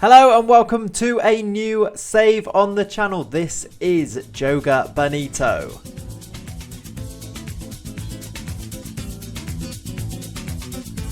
Hello and welcome to a new save on the channel. This is Joga Bonito.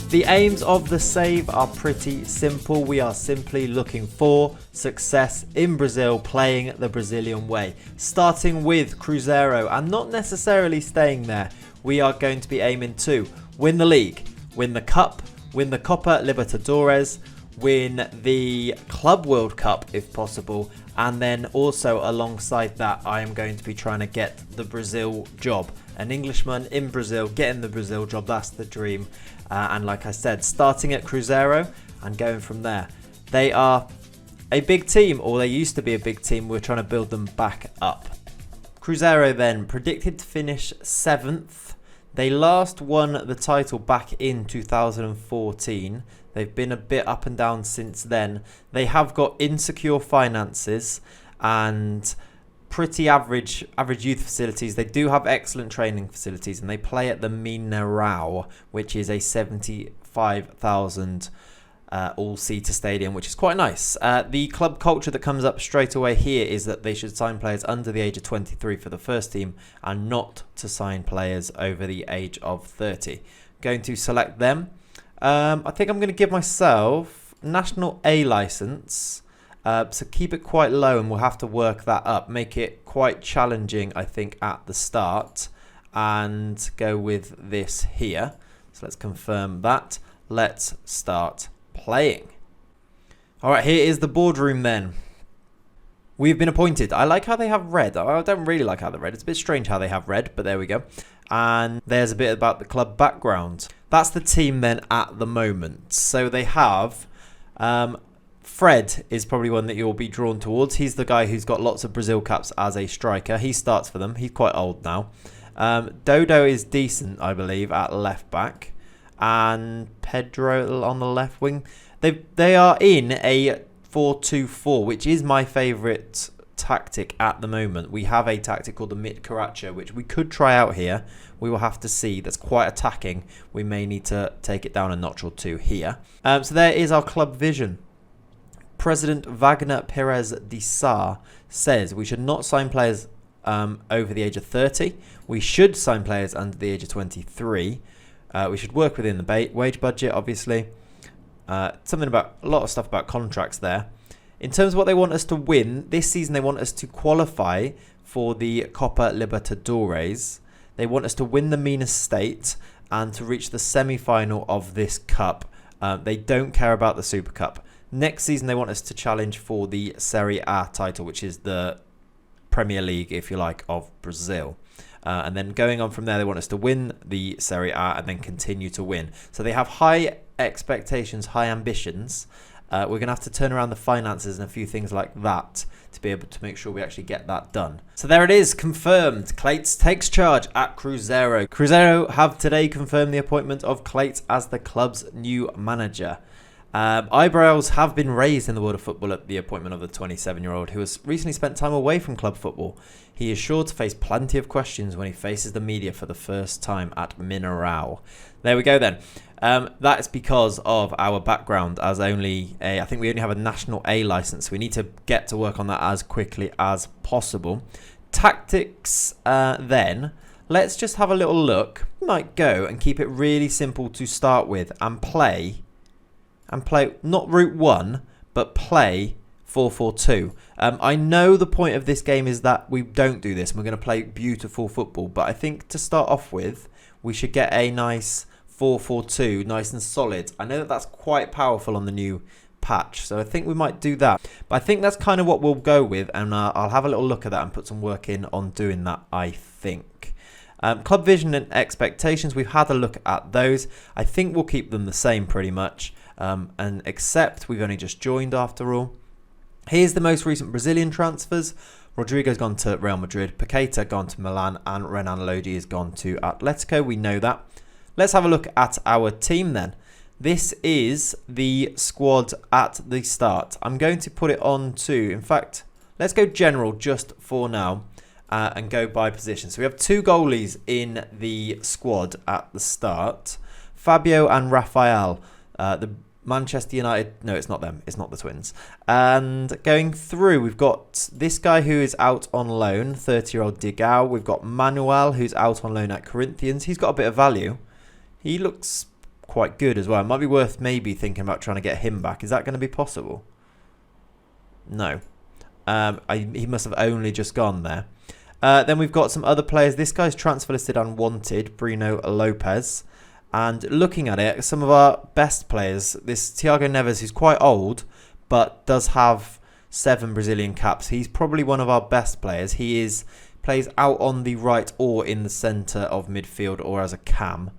The aims of the save are pretty simple. We are simply looking for success in Brazil, playing the Brazilian way. Starting with Cruzeiro and not necessarily staying there. We are going to be aiming to win the league, win the cup, win the Copa Libertadores, win the Club World Cup if possible, and then also alongside that I am going to be trying to get the Brazil job. An Englishman in Brazil getting the Brazil job, that's the dream. And like I said, starting at Cruzeiro and going from there. They are a big team, or they used to be a big team. We're trying to build them back up. Cruzeiro then predicted to finish 7th. They last won the title back in 2014. They've been a bit up and down since then. They have got insecure finances and pretty average youth facilities. They do have excellent training facilities, and they play at the Mineirão, which is a 75,000 all-seater stadium, which is quite nice. The club culture that comes up straight away here is that they should sign players under the age of 23 for the first team and not to sign players over the age of 30. Going to select them. I think I'm going to give myself National A license. So keep it quite low, and we'll have to work that up. Make it quite challenging, I think, at the start. And go with this here. So let's confirm that. Let's start playing. Alright, here is the boardroom then. We've been appointed. I like how they have red. I don't really like how they're red. It's a bit strange how they have red, but there we go. And there's a bit about the club background. That's the team then at the moment. So they have... Fred is probably one that you'll be drawn towards. He's the guy who's got lots of Brazil caps as a striker. He starts for them. He's quite old now. Dodo is decent, I believe, at left back. And Pedro on the left wing. They are in a 4-2-4, which is my favourite tactic at the moment. We have a tactic called the Mitcaracha, which we could try out here. We will have to see. That's quite attacking. We may need to take it down a notch or two here. So there is our club vision. President Wagner Perez de Sá says we should not sign players over the age of 30. We should sign players under the age of 23. We should work within the wage budget, obviously. Something about a lot of stuff about contracts there. In terms of what they want us to win, this season they want us to qualify for the Copa Libertadores. They want us to win the Minas State and to reach the semi-final of this cup. They don't care about the Super Cup. Next season, they want us to challenge for the Serie A title, which is the Premier League, if you like, of Brazil. And then going on from there, they want us to win the Serie A and then continue to win. So they have high expectations, high ambitions. We're going to have to turn around the finances and a few things like that to be able to make sure we actually get that done. So there it is, confirmed. Clates takes charge at Cruzeiro. Cruzeiro have today confirmed the appointment of Clates as the club's new manager. Eyebrows have been raised in the world of football at the appointment of the 27-year-old who has recently spent time away from club football. He is sure to face plenty of questions when he faces the media for the first time at Mineirão. There we go then. That is because of our background as I think we only have a National A license. We need to get to work on that as quickly as possible. Tactics then. Let's just have a little look. We might go and keep it really simple to start with and play not route 1, but play 4-4-2. I know the point of this game is that we don't do this and we're going to play beautiful football, but I think to start off with, we should get a nice 4-4-2, nice and solid. I know that that's quite powerful on the new patch, so I think we might do that. But I think that's kind of what we'll go with, and I'll have a little look at that and put some work in on doing that, I think. Club vision and expectations, we've had a look at those. I think we'll keep them the same pretty much. And except we've only just joined after all. Here's the most recent Brazilian transfers. Rodrigo's gone to Real Madrid, Paqueta gone to Milan, and Renan Lodi has gone to Atletico. We know that. Let's have a look at our team then. this is the squad at the start. I'm going to put it on to, in fact, let's go general just for now and go by position. So we have 2 goalies in the squad at the start. Fabio and Rafael, the Manchester United, no, it's not them, it's not the Twins. And going through, we've got this guy who is out on loan, 30-year-old Digao. We've got Manuel, who's out on loan at Corinthians. He's got a bit of value. He looks quite good as well. It might be worth maybe thinking about trying to get him back. Is that going to be possible? No. He must have only just gone there. Then we've got some other players. This guy's transfer listed and wanted, Bruno Lopez. And looking at it, some of our best players, this Thiago Neves, who's quite old, but does have 7 Brazilian caps. He's probably one of our best players. He plays out on the right or in the centre of midfield or as a cam.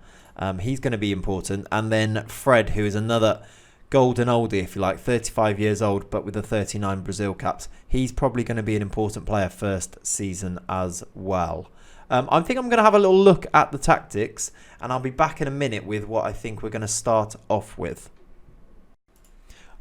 He's going to be important. And then Fred, who is another golden oldie, if you like, 35 years old, but with the 39 Brazil caps. He's probably going to be an important player first season as well. I think I'm going to have a little look at the tactics, and I'll be back in a minute with what I think we're going to start off with.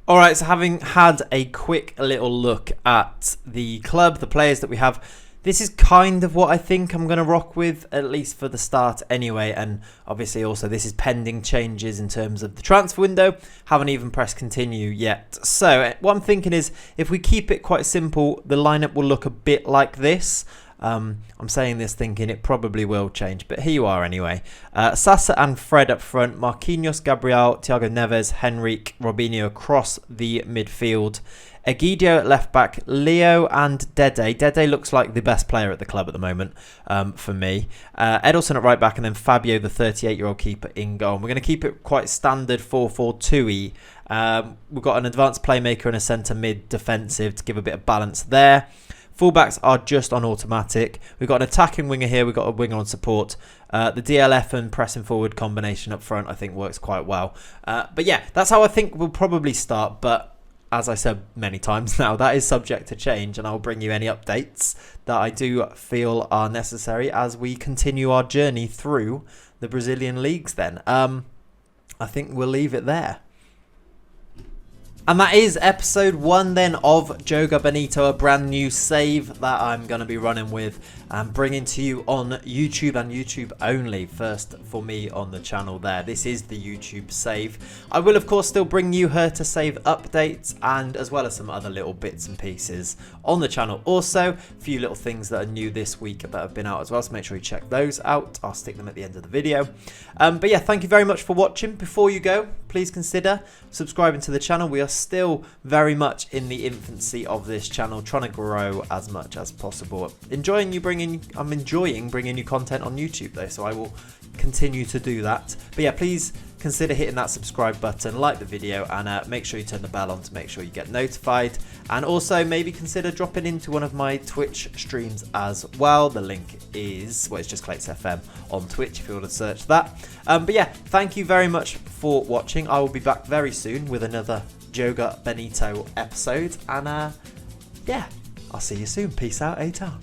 Alright, so having had a quick little look at the club, the players that we have, this is kind of what I think I'm going to rock with, at least for the start anyway. And obviously also this is pending changes in terms of the transfer window. Haven't even pressed continue yet. So what I'm thinking is, if we keep it quite simple, the lineup will look a bit like this. I'm saying this thinking it probably will change, but here you are anyway. Sasa and Fred up front, Marquinhos, Gabriel, Thiago Neves, Henrique, Robinho across the midfield. Egidio at left back, Leo and Dede. Dede looks like the best player at the club at the moment for me. Edelson at right back, and then Fabio, the 38-year-old keeper, in goal. And we're going to keep it quite standard 4-4-2-y. We've got an advanced playmaker and a centre mid defensive to give a bit of balance there. Fullbacks are just on automatic. We've got an attacking winger here. We've got a winger on support. The DLF and pressing forward combination up front, I think, works quite well. But yeah, that's how I think we'll probably start. But as I said many times now, that is subject to change, and I'll bring you any updates that I do feel are necessary as we continue our journey through the Brazilian leagues then. I think we'll leave it there. And that is episode 1 then of Joga Bonito, a brand new save that I'm going to be running with and bringing to you on YouTube and YouTube only. First for me on the channel there. This is the YouTube save. I will of course still bring you Her to Save updates, and as well as some other little bits and pieces on the channel. Also, a few little things that are new this week that have been out as well, so make sure you check those out. I'll stick them at the end of the video. But yeah, thank you very much for watching. Before you go, please consider subscribing to the channel. We are still very much in the infancy of this channel, trying to grow as much as possible. I'm enjoying bringing you content on YouTube though, so I will continue to do that. But yeah, please consider hitting that subscribe button, like the video, and make sure you turn the bell on to make sure you get notified. And also maybe consider dropping into one of my Twitch streams as well. The link is, well, it's just Clates FM on Twitch if you want to search that. But yeah, thank you very much for watching. I will be back very soon with another Joga Bonito episode, and yeah, I'll see you soon. Peace out, A-Town.